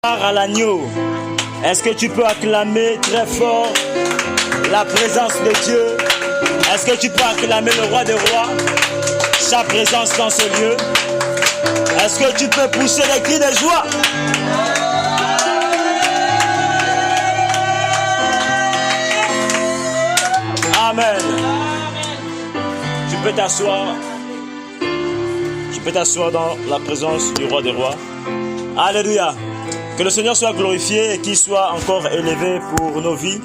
À l'agneau. Est-ce que tu peux acclamer très fort la présence de Dieu? Est-ce que tu peux acclamer le roi des rois, sa présence dans ce lieu? Est-ce que tu peux pousser les cris de joie? Amen. Tu peux t'asseoir. Tu peux t'asseoir dans la présence du roi des rois. Alléluia. Que le Seigneur soit glorifié et qu'il soit encore élevé pour nos vies,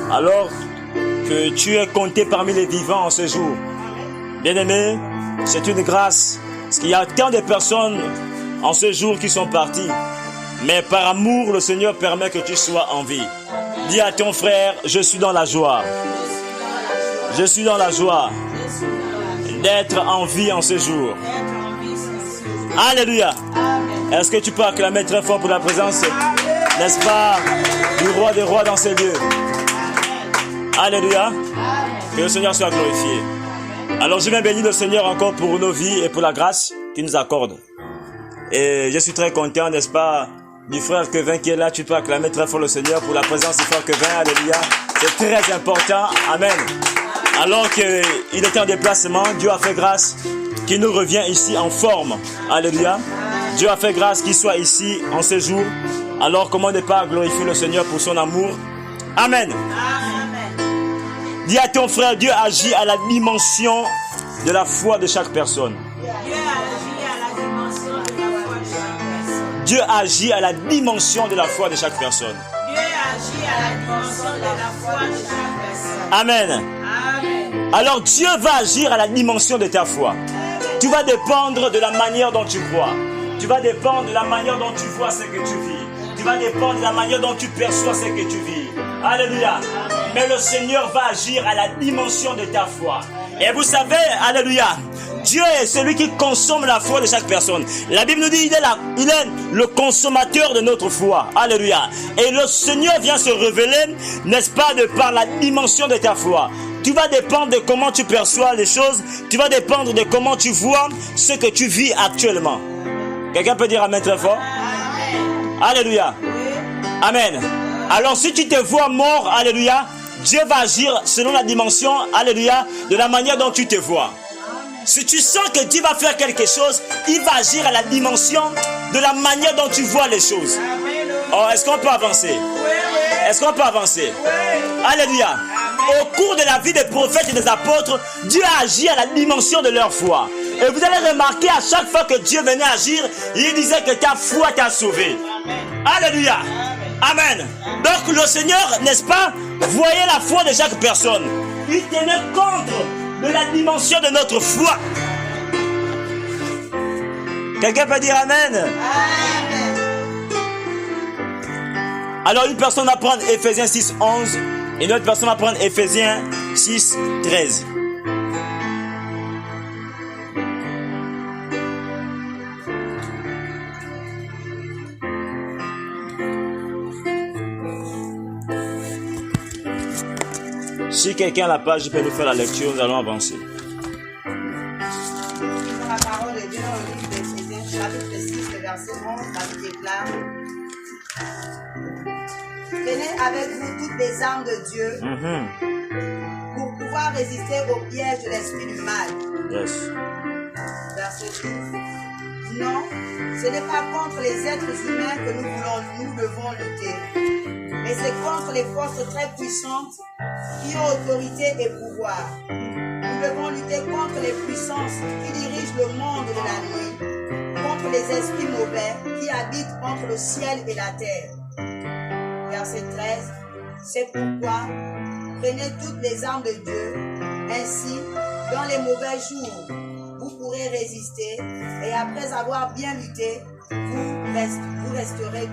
alors que tu es compté parmi les vivants en ce jour. Bien-aimé, c'est une grâce, parce qu'il y a tant de personnes en ce jour qui sont parties. Mais par amour, le Seigneur permet que tu sois en vie. Dis à ton frère, je suis dans la joie. Je suis dans la joie d'être en vie en ce jour. Alléluia. Est-ce que tu peux acclamer très fort pour la présence, n'est-ce pas, du roi des rois dans ces lieux? Alléluia. Que le Seigneur soit glorifié. Alors je viens bénir le Seigneur encore pour nos vies et pour la grâce qu'il nous accorde. Et je suis très content, n'est-ce pas, du frère Kevin qui est là. Tu peux acclamer très fort le Seigneur pour la présence du frère Kevin. Alléluia. C'est très important. Amen. Alors qu'il était en déplacement, Dieu a fait grâce qu'il nous revient ici en forme. Alléluia. Dieu a fait grâce qu'il soit ici en ce jour. Alors comment ne pas glorifier le Seigneur pour son amour? Amen. Amen. Dis à ton frère, Dieu agit à la dimension de la foi de chaque personne. Dieu agit à la dimension de la foi de chaque personne. Dieu agit à la dimension de la foi de chaque personne. Amen. Amen. Alors Dieu va agir à la dimension de ta foi. Tu vas dépendre de la manière dont tu crois. Tu vas dépendre de la manière dont tu vois ce que tu vis. Tu vas dépendre de la manière dont tu perçois ce que tu vis. Alléluia. Mais le Seigneur va agir à la dimension de ta foi. Et vous savez, alléluia, Dieu est celui qui consomme la foi de chaque personne. La Bible nous dit il est le consommateur de notre foi. Alléluia. Et le Seigneur vient se révéler, n'est-ce pas, de par la dimension de ta foi. Tu vas dépendre de comment tu perçois les choses. Tu vas dépendre de comment tu vois ce que tu vis actuellement. Quelqu'un peut dire amen très fort? Amen. Alléluia. Amen. Alors si tu te vois mort, alléluia, Dieu va agir selon la dimension, alléluia, de la manière dont tu te vois. Si tu sens que Dieu va faire quelque chose, il va agir à la dimension de la manière dont tu vois les choses. Oh, est-ce qu'on peut avancer? Est-ce qu'on peut avancer? Alléluia. Au cours de la vie des prophètes et des apôtres, Dieu a agi à la dimension de leur foi. Et vous allez remarquer à chaque fois que Dieu venait agir, il disait que ta foi t'a sauvé. Alléluia. Amen. Donc le Seigneur, n'est-ce pas, voyait la foi de chaque personne. Il tenait compte de la dimension de notre foi. Quelqu'un peut dire amen? Amen. Alors une personne va prendre Ephésiens 6, 11 et une autre personne va prendre Ephésiens 6, 13. Si quelqu'un a la page, il peut nous faire la lecture, nous allons avancer. La parole de Dieu dans le livre d'Éphésiens, chapitre 6, verset 11, la Bible déclare: Prenez avec vous toutes les armes de Dieu pour pouvoir résister aux pièges de l'esprit du mal. Yes. Verset 12. Non, ce n'est pas contre les êtres humains que nous devons lutter, mais c'est contre les forces très puissantes qui ont autorité et pouvoir. Nous devons lutter contre les puissances qui dirigent le monde de la nuit, contre les esprits mauvais qui habitent entre le ciel et la terre. Verset 13. C'est pourquoi prenez toutes les armes de Dieu, ainsi, dans les mauvais jours, vous pourrez résister, et après avoir bien lutté, vous resterez